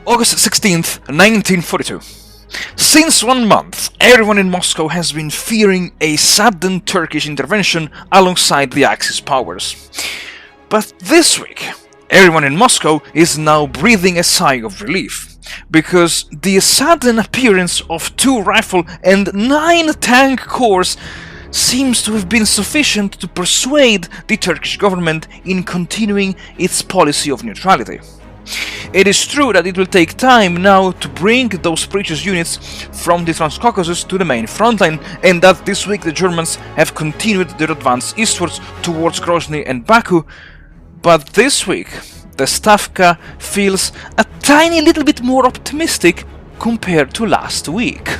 August 16th, 1942. Since 1 month, everyone in Moscow has been fearing a sudden Turkish intervention alongside the Axis powers. But this week, everyone in Moscow is now breathing a sigh of relief, because the sudden appearance of 2 rifle and 9 tank corps seems to have been sufficient to persuade the Turkish government in continuing its policy of neutrality. It is true that it will take time now to bring those precious units from the Transcaucasus to the main frontline, and that this week the Germans have continued their advance eastwards towards Grozny and Baku, but this week the STAVKA feels a tiny little bit more optimistic compared to last week.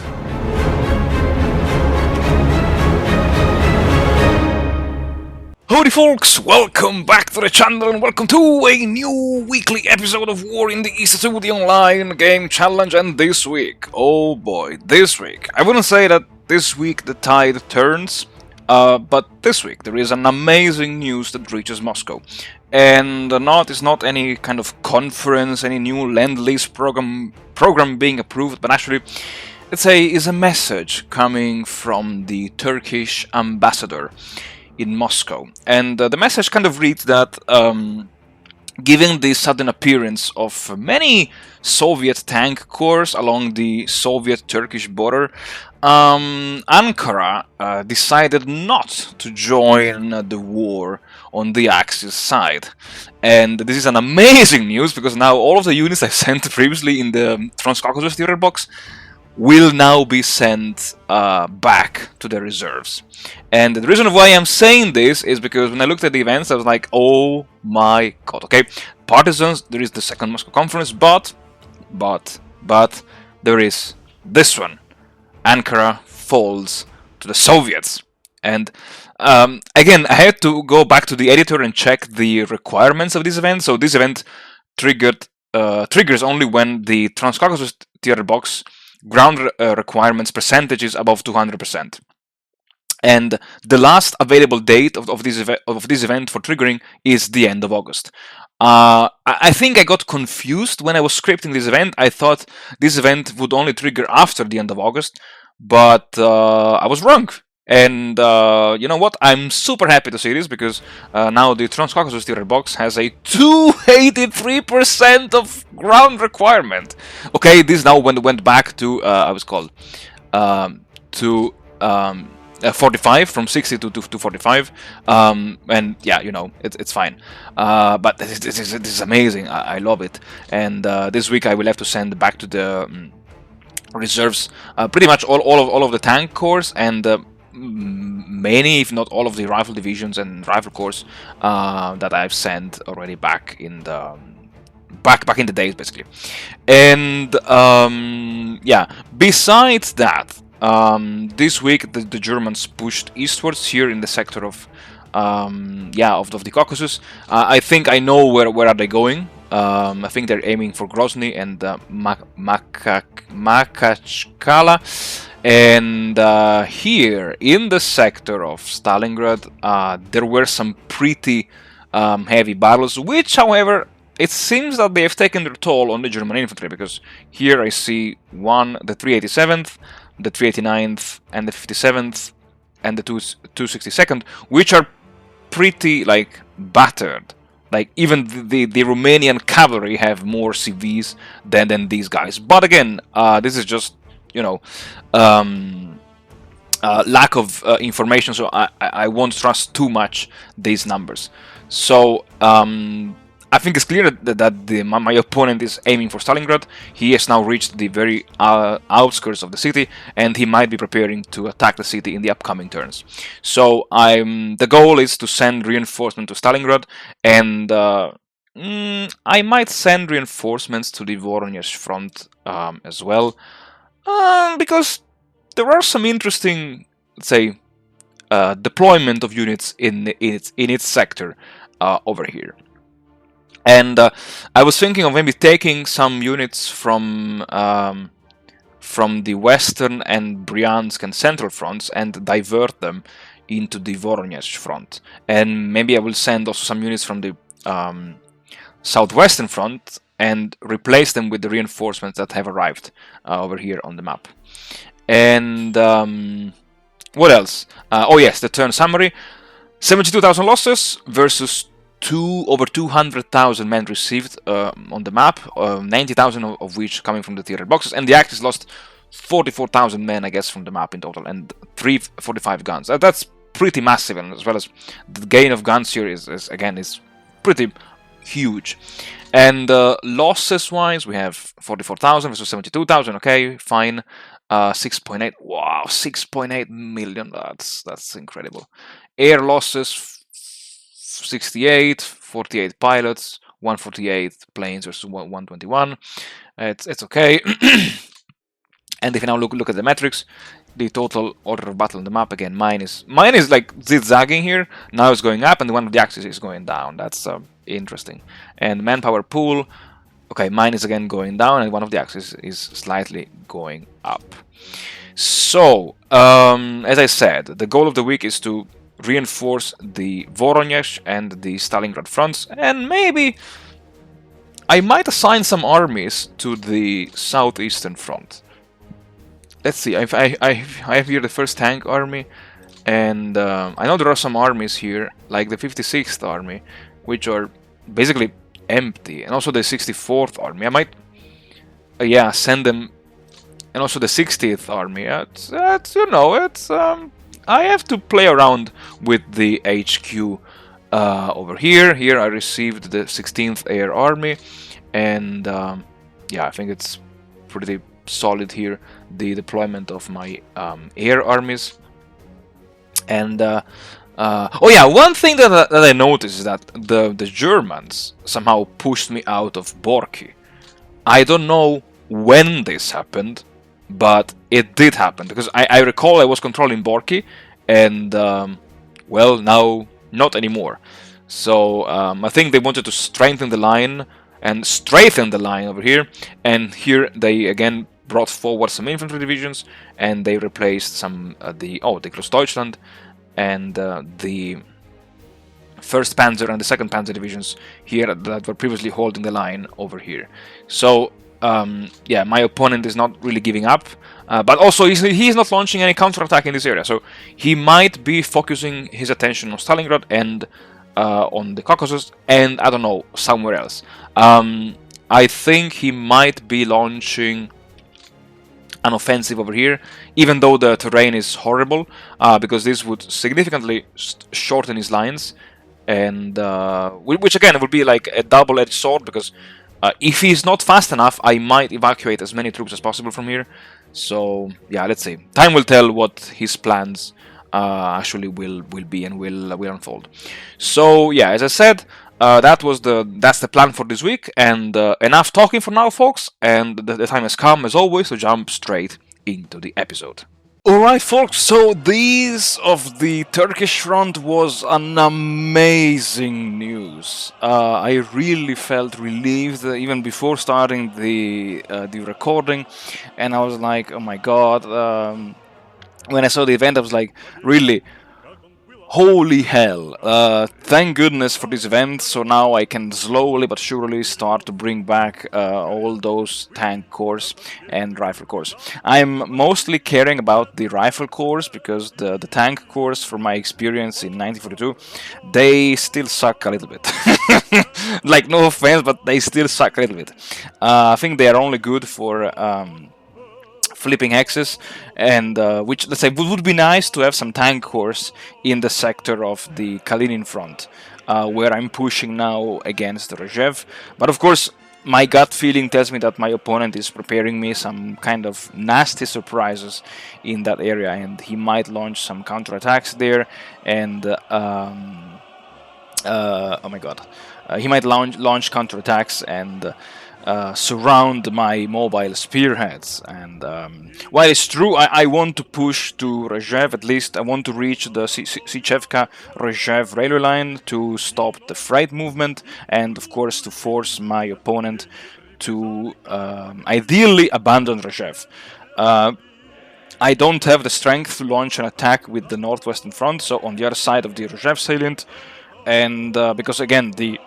Howdy folks, welcome back to the channel and welcome to a new weekly episode of War in the East 2, the online game challenge. And this week, oh boy, this week, I wouldn't say that this week the tide turns, but this week there is an amazing news that reaches Moscow. And it's not any kind of conference, any new Lend-Lease program being approved, but actually is a message coming from the Turkish ambassador in Moscow, and the message kind of reads that given the sudden appearance of many Soviet tank corps along the Soviet-Turkish border, Ankara decided not to join the war on the Axis side. And this is an amazing news, because now all of the units I sent previously in the Transcaucasus theater box will now be sent back to the reserves. And the reason why I'm saying this is because when I looked at the events, I was like, oh my god, okay, partisans, there is the second Moscow conference, but there is this one. Ankara falls to the Soviets. And again, I had to go back to the editor and check the requirements of this event. So this event triggers only when the Transcaucasus theater box ground requirements percentage is above 200%. And the last available date of this event for triggering is the end of August. I think I got confused when I was scripting this event. I thought this event would only trigger after the end of August, but I was wrong. And you know what? I'm super happy to see this, because now the Transcaucasus theater box has a 283% of ground requirement. Okay, this now went back to 45, from 60 to 45, and yeah, you know, it's fine. But this is amazing. I love it. And this week I will have to send back to the reserves pretty much all of the tank corps, and many, if not all, of the rifle divisions and rifle corps that I've sent already back in the days, basically. And yeah, besides that, this week the Germans pushed eastwards here in the sector of the Caucasus. I think I know where are they going. I think they're aiming for Grozny and Makachkala. And here in the sector of Stalingrad, there were some pretty heavy battles, which, however, it seems that they have taken their toll on the German infantry, because here I see the 387th, the 389th, and the 57th, and the 262nd, which are pretty, like, battered. Like, even the Romanian cavalry have more CVs than these guys. But again, this is just, you know, lack of information, so I won't trust too much these numbers. So I think it's clear that my opponent is aiming for Stalingrad. He has now reached the very outskirts of the city, and he might be preparing to attack the city in the upcoming turns. So the goal is to send reinforcement to Stalingrad, and I might send reinforcements to the Voronezh front as well. Because there are some interesting, let's say, deployment of units in its sector over here. And I was thinking of maybe taking some units from the western and Bryansk and central fronts and divert them into the Voronezh front. And maybe I will send also some units from the southwestern front and replace them with the reinforcements that have arrived over here on the map. And what else? Oh yes, the turn summary. 72,000 losses versus over 200,000 men received on the map, 90,000 of which coming from the theater boxes, and the Axis lost 44,000 men, I guess, from the map in total, and 345 guns. That's pretty massive, and as well as the gain of guns here is again pretty huge. And losses-wise, we have 44,000 versus 72,000. Okay, fine. 6.8. Wow, 6.8 million. That's incredible. Air losses 68, 48 pilots, 148 planes versus 121. It's okay. And if you now look at the metrics, the total order of battle on the map, again, mine is like zigzagging here. Now it's going up, and one of the axes is going down. That's interesting. And manpower pool, okay, mine is again going down, and one of the axes is slightly going up. So, as I said, the goal of the week is to reinforce the Voronezh and the Stalingrad fronts, and maybe I might assign some armies to the southeastern front. Let's see, I have here the first tank army, and I know there are some armies here, like the 56th army, which are basically empty, and also the 64th army. I might, yeah, send them, and also the 60th army. It's you know, it's I have to play around with the HQ over here. Here I received the 16th Air Army, and yeah, I think it's pretty solid here, the deployment of my air armies. And oh yeah, one thing that I noticed is that the Germans somehow pushed me out of Borki. I don't know when this happened, but it did happen, because I recall I was controlling Borki, and well, now not anymore. So I think they wanted to strengthen the line and straighten the line over here, and here they again brought forward some infantry divisions, and they replaced some the Großdeutschland and the 1st Panzer and the 2nd Panzer divisions here that were previously holding the line over here. So yeah, my opponent is not really giving up, but also he's not launching any counterattack in this area, so he might be focusing his attention on Stalingrad and on the Caucasus, and I don't know, somewhere else. I think he might be launching an offensive over here, even though the terrain is horrible, because this would significantly shorten his lines, and which again would be like a double-edged sword, because if he's not fast enough, I might evacuate as many troops as possible from here. So yeah, let's see. Time will tell what his plans actually will be and will unfold. So yeah, as I said, that's the plan for this week, and enough talking for now, folks, and the time has come, as always, to jump straight into the episode. Alright, folks, so this of the Turkish front was an amazing news. I really felt relieved even before starting the recording, and I was like, oh my god. When I saw the event, I was like, really, holy hell, thank goodness for this event. So now I can slowly but surely start to bring back all those tank cores and rifle cores. I'm mostly caring about the rifle cores, because the tank cores, from my experience in 1942, they still suck a little bit. Like, no offense, but they still suck a little bit. I think they are only good for flipping hexes, and which, let's say, would be nice to have some tank cores in the sector of the Kalinin front, where I'm pushing now against Rzhev. But of course, my gut feeling tells me that my opponent is preparing me some kind of nasty surprises in that area, and he might launch some counterattacks there, and oh my god, he might launch counterattacks and surround my mobile spearheads. And while it's true, I want to push to Rzhev, at least I want to reach the STAVKA-Rzhev railway line to stop the freight movement, and of course to force my opponent to ideally abandon Rzhev. I don't have the strength to launch an attack with the northwestern front, so on the other side of the Rzhev salient, and because again the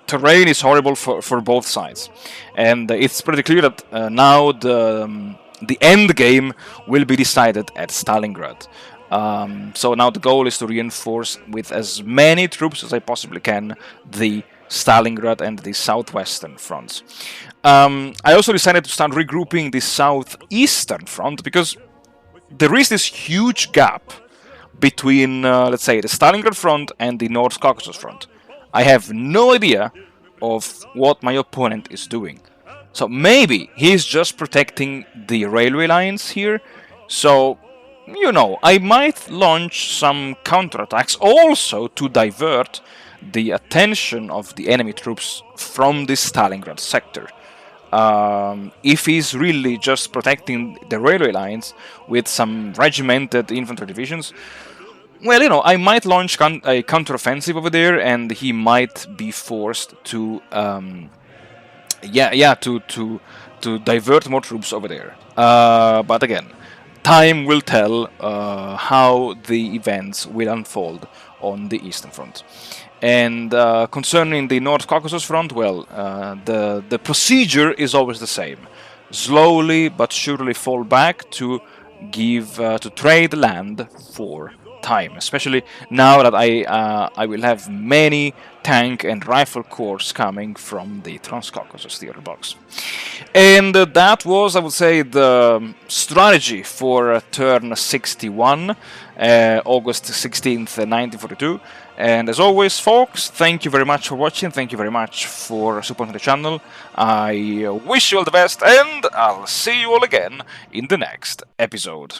terrain is horrible for both sides, and it's pretty clear that now the end game will be decided at Stalingrad. So now the goal is to reinforce with as many troops as I possibly can the Stalingrad and the southwestern fronts. I also decided to start regrouping the southeastern front because there is this huge gap between, let's say, the Stalingrad front and the North Caucasus front. I have no idea of what my opponent is doing. So maybe he's just protecting the railway lines here. So, you know, I might launch some counterattacks also to divert the attention of the enemy troops from the Stalingrad sector. If he's really just protecting the railway lines with some regimented infantry divisions, well, you know, I might launch a counteroffensive over there, and he might be forced to, to divert more troops over there. But again, time will tell how the events will unfold on the Eastern Front. And concerning the North Caucasus front, well, the procedure is always the same: slowly but surely fall back to trade land for time. Especially now that I will have many tank and rifle corps coming from the Transcaucasus theater box. And that was, I would say, the strategy for turn 61, August 16th, 1942. And as always, folks, thank you very much for watching, thank you very much for supporting the channel. I wish you all the best, and I'll see you all again in the next episode.